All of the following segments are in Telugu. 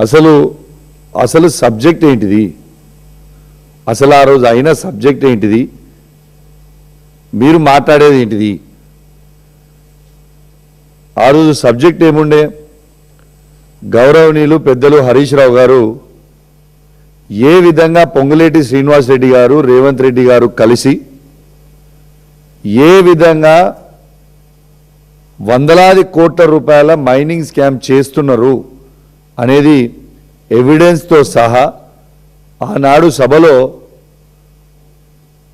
అసలు సబ్జెక్ట్ ఏంటిది? అసలు ఆ రోజు అయిన సబ్జెక్ట్ ఏంటిది? మీరు మాట్లాడేది ఏంటిది? ఆ రోజు సబ్జెక్ట్ ఏముండే? గౌరవనీయులు పెద్దలు హరీష్ రావు గారు ఏ విధంగా పొంగులేటి శ్రీనివాస్ రెడ్డి గారు రేవంత్ రెడ్డి గారు కలిసి ఏ విధంగా వందలాది కోట్ల రూపాయల మైనింగ్ స్కామ్ చేస్తున్నారు అనేది ఎవిడెన్స్తో సహా ఆనాడు సభలో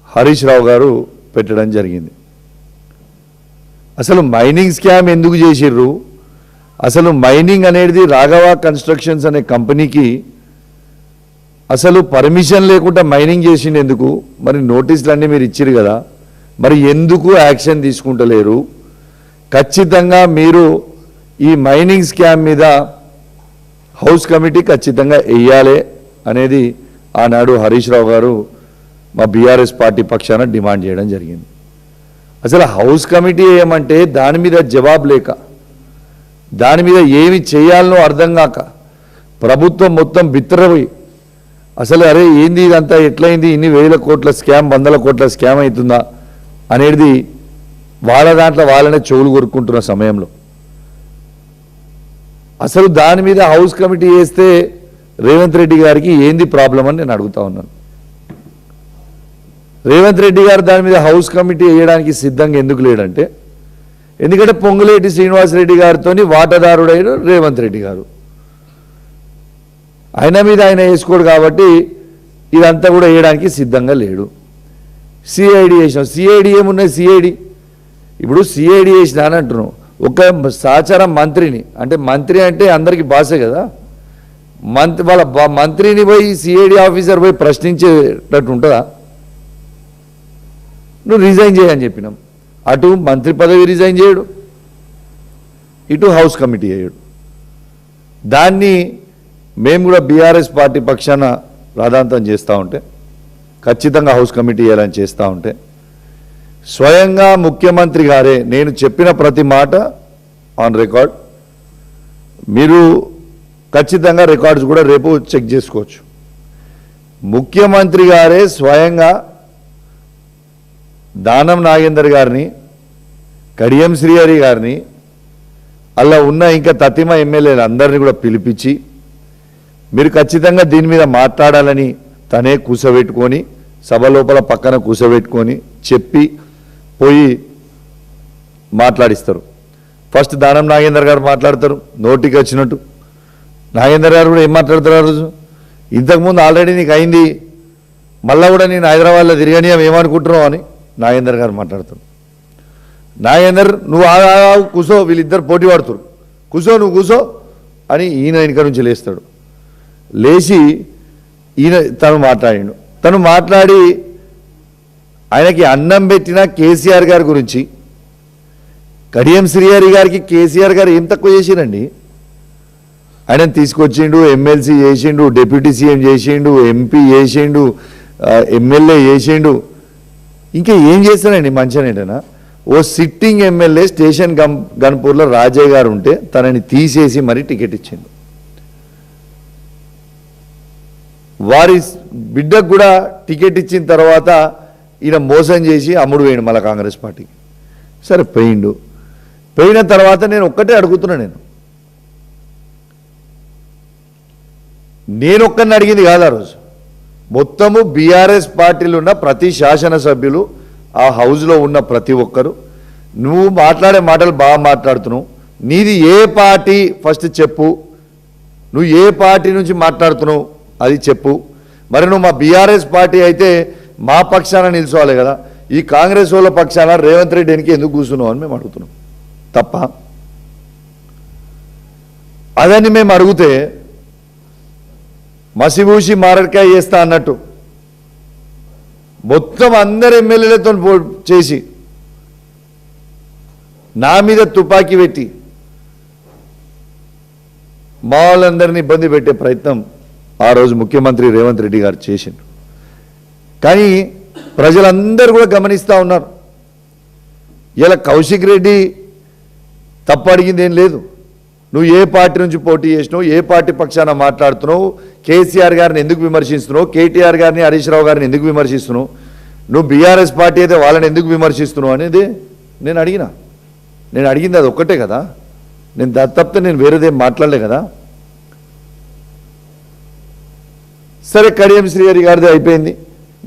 హరీష్ రావు గారు పెట్టడం జరిగింది. అసలు మైనింగ్ స్కామ్ ఎందుకు చేసిర్రు? అసలు మైనింగ్ అనేది రాఘవ కన్స్ట్రక్షన్స్ అనే కంపెనీకి అసలు పర్మిషన్ లేకుండా మైనింగ్ చేసింది ఎందుకు? మరి నోటీసులు అన్నీ మీరు ఇచ్చిరు కదా, మరి ఎందుకు యాక్షన్ తీసుకుంటలేరు? ఖచ్చితంగా మీరు ఈ మైనింగ్ స్కామ్ మీద హౌస్ కమిటీ ఖచ్చితంగా వేయాలి అనేది ఆనాడు హరీష్ రావు గారు మా బీఆర్ఎస్ పార్టీ పక్షాన డిమాండ్ చేయడం జరిగింది. అసలు హౌస్ కమిటీ ఏమంటే దాని మీద జవాబు లేక, దాని మీద ఏమి చేయాలనో అర్థం కాక ప్రభుత్వం మొత్తం బిత్తరపోయి అసలు అరే ఏంది ఇదంతా ఎట్లయింది, ఇన్ని వేల కోట్ల స్కామ్ వందల కోట్ల స్కామ్ అవుతుందా అనేది వాళ్ళ దాంట్లో వాళ్ళనే చెవులు కొరుక్కుంటున్న సమయంలో అసలు దాని మీద హౌస్ కమిటీ వేస్తే రేవంత్ రెడ్డి గారికి ఏంది ప్రాబ్లం అని నేను అడుగుతా ఉన్నాను. రేవంత్ రెడ్డి గారు దాని మీద హౌస్ కమిటీ వేయడానికి సిద్ధంగా ఎందుకు లేడంటే, ఎందుకంటే పొంగులేటి శ్రీనివాస్ రెడ్డి గారితో వాటాదారుడైన రేవంత్ రెడ్డి గారు ఆయన మీద ఆయన వేసుకోడు కాబట్టి ఇదంతా కూడా వేయడానికి సిద్ధంగా లేడు. సిఐడి వేసినాం. సిఐడి ఏమున్నాయి? సిఐడి ఇప్పుడు సిఐడి వేసినా అని అంటున్నాం. ఒక సహచార మంత్రిని, అంటే మంత్రి అంటే అందరికీ బాసే కదా, వాళ్ళ మంత్రిని పోయి సిఐడి ఆఫీసర్ పోయి ప్రశ్నించేటట్టు ఉంటుందా? నువ్వు రిజైన్ చేయని చెప్పినాం. అటు మంత్రి పదవి రిజైన్ చేయడు, ఇటు హౌస్ కమిటీ చేయడు. దాన్ని మేము కూడా బీఆర్ఎస్ పార్టీ పక్షాన ప్రాధాన్యత చేస్తూ ఉంటే, ఖచ్చితంగా హౌస్ కమిటీ చేయాలని చేస్తూ ఉంటే, స్వయంగా ముఖ్యమంత్రి గారే నేను చెప్పిన ప్రతి మాట ఆన్ రికార్డ్, మీరు ఖచ్చితంగా రికార్డ్స్ కూడా రేపు చెక్ చేసుకోవచ్చు. ముఖ్యమంత్రి గారే స్వయంగా దానం నాగేందర్ గారిని, కడియం శ్రీహరి గారిని, అలా ఉన్న ఇంకా తతిమ ఎమ్మెల్యేలు అందరినీ కూడా పిలిపించి మీరు ఖచ్చితంగా దీని మీద మాట్లాడాలని తనే కూసబెట్టుకొని సభ లోపల పక్కన కూసబెట్టుకొని చెప్పి పోయి మాట్లాడిస్తారు. ఫస్ట్ దానం నాగేందర్ గారు మాట్లాడతారు నోటికి వచ్చినట్టు. నాగేందర్ గారు కూడా ఏం మాట్లాడతారు? ఆ రోజు ఇంతకుముందు ఆల్రెడీ నీకు అయింది, మళ్ళీ కూడా నేను హైదరాబాద్లో తిరగనియం ఏమనుకుంటున్నావు అని నాగేందర్ గారు మాట్లాడతారు. నాగేందర్ నువ్వు కూసో, వీళ్ళిద్దరు పోటీ పడుతురు, కూసో నువ్వు కూసో అని ఈయన వెనుక నుంచి లేస్తాడు. లేచి ఈయన తను మాట్లాడి ఆయనకి అన్నం పెట్టిన కేసీఆర్ గారి గురించి, కడియం శ్రీహరి గారికి కేసీఆర్ గారు ఏం తక్కువ చేసిరండి? ఆయనను తీసుకొచ్చిండు, ఎమ్మెల్సీ చేసిండు, డిప్యూటీ సీఎం చేసిండు, ఎంపీ చేసిండు, ఎమ్మెల్యే చేసిండు, ఇంకా ఏం చేస్తానండి మంచిగానేటనా? ఓ సిట్టింగ్ ఎమ్మెల్యే స్టేషన్ గన్పూర్లో రాజయ్య గారు ఉంటే తనని తీసేసి మరీ టికెట్ ఇచ్చిండు. వారి బిడ్డకు కూడా టికెట్ ఇచ్చిన తర్వాత ఈయన మోసం చేసి అమ్ముడు వేయండు మళ్ళీ కాంగ్రెస్ పార్టీకి. సరే పోయిండు. పోయిన తర్వాత నేను ఒక్కటే అడుగుతున్నా, నేను ఒక్కరిని అడిగింది కాదు ఆ రోజు, మొత్తము బీఆర్ఎస్ పార్టీలో ఉన్న ప్రతి శాసనసభ్యులు, ఆ హౌస్లో ఉన్న ప్రతి ఒక్కరు, నువ్వు మాట్లాడే మాటలు బాగా మాట్లాడుతున్నావు, నీది ఏ పార్టీ ఫస్ట్ చెప్పు, నువ్వు ఏ పార్టీ నుంచి మాట్లాడుతున్నావు అది చెప్పు. మరి నువ్వు మా బీఆర్ఎస్ పార్టీ అయితే మా పక్షాన నిలుచోవాలి కదా, ఈ కాంగ్రెస్ వాళ్ళ పక్షాన రేవంత్ రెడ్డి వెనక ఎందుకు కూర్చున్నావు అని మేము అడుగుతున్నాం. తప్ప అదని మేము అడిగితే మసిబూసి మారడికాయ చేస్తా అన్నట్టు మొత్తం అందరు ఎమ్మెల్యేలతో చేసి నా మీద తుపాకీ పెట్టి మా వాళ్ళందరినీ ఇబ్బంది పెట్టే ప్రయత్నం ఆ రోజు ముఖ్యమంత్రి రేవంత్ రెడ్డి గారు చేసిండు. కానీ ప్రజలందరూ కూడా గమనిస్తూ ఉన్నారు. ఇలా కౌశిక్ రెడ్డి తప్పు అడిగింది ఏం లేదు, నువ్వు ఏ పార్టీ నుంచి పోటీ చేసినావు, ఏ పార్టీ పక్షాన మాట్లాడుతున్నావు, కేసీఆర్ గారిని ఎందుకు విమర్శిస్తున్నావు, కేటీఆర్ గారిని, హరీష్ రావు గారిని ఎందుకు విమర్శిస్తున్నావు, నువ్వు బీఆర్ఎస్ పార్టీ అయితే వాళ్ళని ఎందుకు విమర్శిస్తున్నావు అనేది నేను అడిగింది అది ఒక్కటే కదా. నేను తప్పితే నేను వేరేదేం మాట్లాడలే కదా. సరే, కడియం శ్రీహరి గారిది అయిపోయింది.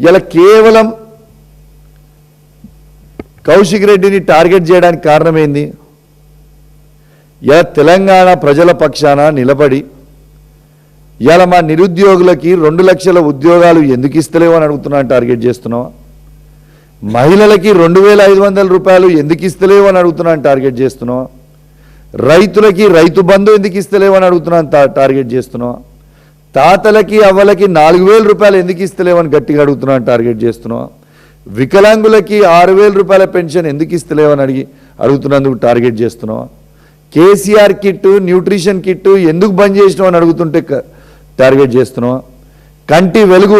ఇలా కేవలం కౌశిక్ రెడ్డిని టార్గెట్ చేయడానికి కారణమైంది, ఇలా తెలంగాణ ప్రజల పక్షాన నిలబడి ఇలా మా నిరుద్యోగులకి 2 లక్షల ఉద్యోగాలు ఎందుకు ఇస్తలేవు అని అడుగుతున్నాను, టార్గెట్ చేస్తున్నావా? మహిళలకి 2500 రూపాయలు ఎందుకు ఇస్తలేవు అని అడుగుతున్నాను, టార్గెట్ చేస్తున్నావా? రైతులకి రైతు బంధు ఎందుకు ఇస్తలేవు అని అడుగుతున్నాను, టార్గెట్ చేస్తున్నావా? తాతలకి అవ్వలకి 4000 రూపాయలు ఎందుకు ఇస్తలేవని గట్టిగా అడుగుతున్నాను, టార్గెట్ చేస్తున్నావా? వికలాంగులకి 6000 రూపాయల పెన్షన్ ఎందుకు ఇస్తలేవని అడుగుతున్నందుకు టార్గెట్ చేస్తున్నావా? కేసీఆర్ కిట్, న్యూట్రిషన్ కిట్ ఎందుకు బంద్ చేసినావు అని అడుగుతుంటే టార్గెట్ చేస్తున్నావా? కంటి వెలుగు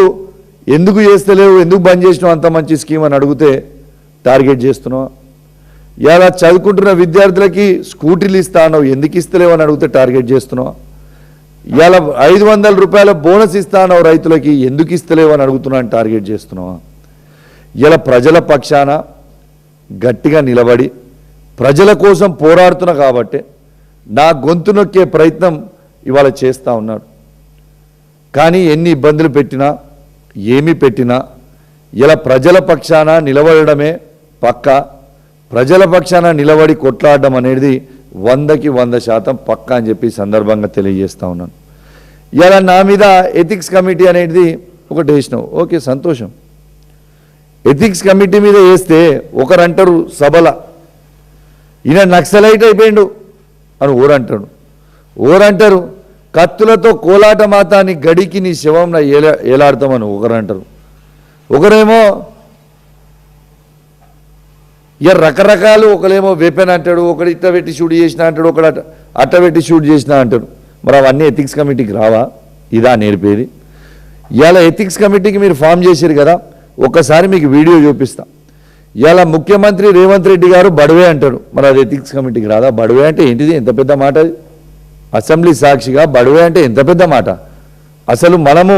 ఎందుకు చేస్తలేవు, ఎందుకు బంద్ చేసినావు అంత మంచి స్కీమ్ అని అడిగితే టార్గెట్ చేస్తున్నావా? ఇలా చదువుకుంటున్న విద్యార్థులకి స్కూటీలు ఇస్తాను ఎందుకు ఇస్తలేవు అని అడిగితే టార్గెట్ చేస్తున్నావా? ఇలా 500 రూపాయల బోనస్ ఇస్తాను రైతులకి ఎందుకు ఇస్తలేవు అని అడుగుతున్నాను, టార్గెట్ చేస్తున్నావా? ఇలా ప్రజల పక్షాన గట్టిగా నిలబడి ప్రజల కోసం పోరాడుతున్నా కాబట్టి నా గొంతు నొక్కే ప్రయత్నం ఇవాళ చేస్తూ ఉన్నాడు. కానీ ఎన్ని ఇబ్బందులు పెట్టినా ఏమి పెట్టినా ఇలా ప్రజల పక్షాన నిలబడమే పక్కా, ప్రజల పక్షాన నిలబడి కొట్లాడడం అనేది 100కి 100% పక్కా అని చెప్పి సందర్భంగా తెలియజేస్తూ ఉన్నాను. ఇలా నా మీద ఎథిక్స్ కమిటీ అనేది ఒకటి వేసినావు, ఓకే సంతోషం. ఎథిక్స్ కమిటీ మీద వేస్తే ఒకరంటారు సభల ఈయన నక్సలైట్ అయిపోయిండు అని ఓరంటారు, కత్తులతో కోలాట మాతాన్ని గడికి నీ శవం ఏలాడతామని ఒకరంటారు, ఒకరేమో ఇక రకరకాలు, ఒకరేమో వెపెన్ అంటాడు, ఒకడు ఇట్ట పెట్టి షూట్ చేసిన అంటాడు, ఒకడు అట్ట పెట్టి షూట్ చేసిన అంటాడు. మరి అవన్నీ ఎథిక్స్ కమిటీకి రావా? ఇదా నేర్పేది? ఇవాళ ఎథిక్స్ కమిటీకి మీరు ఫామ్ చేశారు కదా, ఒక్కసారి మీకు వీడియో చూపిస్తా. ఇవాళ ముఖ్యమంత్రి రేవంత్ రెడ్డి గారు బడువే అంటాడు, మరి అది ఎథిక్స్ కమిటీకి రాదా? బడువే అంటే ఏంటిది? ఎంత పెద్ద మాట అది? అసెంబ్లీ సాక్షిగా బడువే అంటే ఎంత పెద్ద మాట? అసలు మనము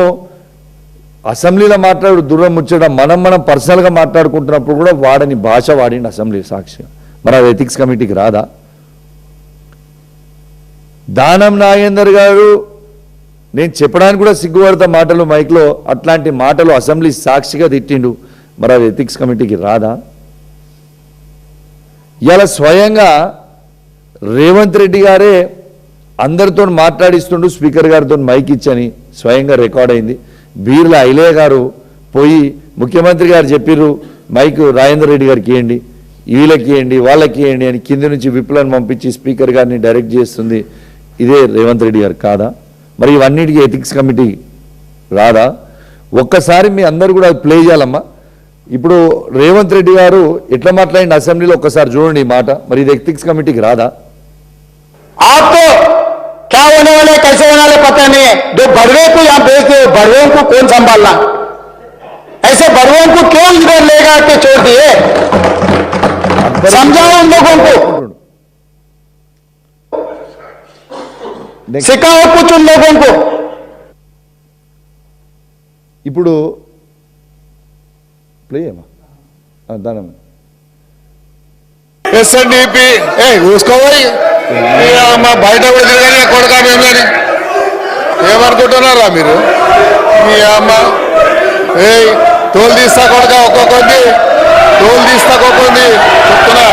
అసెంబ్లీలో మాట్లాడు దూరం ముచ్చడం, మనం పర్సనల్గా మాట్లాడుకుంటున్నప్పుడు కూడా వాడని భాష వాడిండి అసెంబ్లీ సాక్షిగా, మరి అది ఎథిక్స్ కమిటీకి రాదా? దానం నాగేందర్ గారు నేను చెప్పడానికి కూడా సిగ్గుపడతా మాటలు మైక్లో, అట్లాంటి మాటలు అసెంబ్లీ సాక్షిగా తిట్టిండు, మరి అది ఎథిక్స్ కమిటీకి రాదా? ఇలా స్వయంగా రేవంత్ రెడ్డి గారే అందరితో మాట్లాడిస్తుండు, స్పీకర్ గారితో మైక్ ఇచ్చని స్వయంగా రికార్డ్ అయింది. బీర్ల ఐలయ్య గారు పోయి ముఖ్యమంత్రి గారు చెప్పిర్రు మైక్ రాజేందర్ రెడ్డి గారికి ఇవ్వండి, వీళ్ళకి ఇవ్వండి, వాళ్ళకి ఇవ్వండి అని కింద నుంచి విప్లను పంపించి స్పీకర్ గారిని డైరెక్ట్ చేస్తుంది ఇదే రేవంత్ రెడ్డి గారు కాదా? మరి ఇవన్నిటికీ ఎథిక్స్ కమిటీ రాదా? ఒక్కసారి మీ అందరూ కూడా ప్లే చేయాలమ్మా. ఇప్పుడు రేవంత్ రెడ్డి గారు ఎట్లా మాట్లాడిన అసెంబ్లీలో ఒక్కసారి చూడండి ఈ మాట, మరి ఇది ఎథిక్స్ కమిటీకి రాదా? आपको क्या होने वाले कैसे होने वाले पता नहीं है, जो बड़वे को यहाँ भेज दो, बड़वे को कौन संभालना? ऐसे बड़वे को क्यों इधर लेगा के छोड़ दिए? समझाओ उन लोगों को, सिखाओ कुछ उन लोगों को. ఇప్పుడు ప్లే అమ్మా దానమ్మ ఎస్ఎన్డిపి చూసుకోవాలి మా బయట కూడా తిరగని కొడకా మేము కానీ ఏమనుకుంటున్నారా మీరు? మీ అమ్మ ఏ తోలు తీస్తా కొడక ఒక్కొక్కటి తోలు తీస్తా ఒక్కొక్కటి చెప్తున్నా,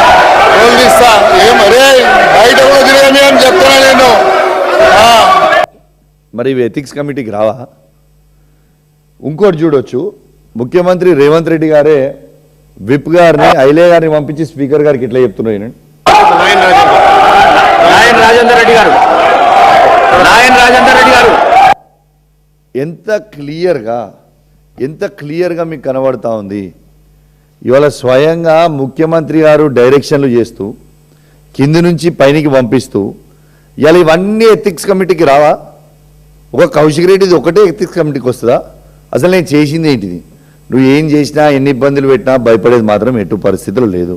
తోలు తీస్తా ఏమరే బయట కూడా తిరగని అని చెప్తున్నా నేను. మరి ఇవి ఎథిక్స్ కమిటీకి రావా? ఇంకోటి చూడొచ్చు, ముఖ్యమంత్రి రేవంత్ రెడ్డి గారే విప్ గారిని ఐలే గారిని పంపించి స్పీకర్ గారికి ఇట్లా చెప్తున్నాయి. నాయన్ రాజేందర్ రెడ్డి గారు ఎంత క్లియర్గా మీకు కనబడతా ఉంది. ఇవాళ స్వయంగా ముఖ్యమంత్రి గారు డైరెక్షన్లు చేస్తూ కింది నుంచి పైనకి పంపిస్తూ ఇవాళ ఇవన్నీ ఎథిక్స్ కమిటీకి రావా? ఒక కౌశిక్ రెడ్డిది ఒకటే ఎథిక్స్ కమిటీకి వస్తుందా? అసలు నేను చేసింది ఏంటిది? నువ్వు ఏం చేసినా ఎన్ని ఇబ్బందులు పెట్టినా భయపడేది మాత్రం ఎటు పరిస్థితులు లేదు.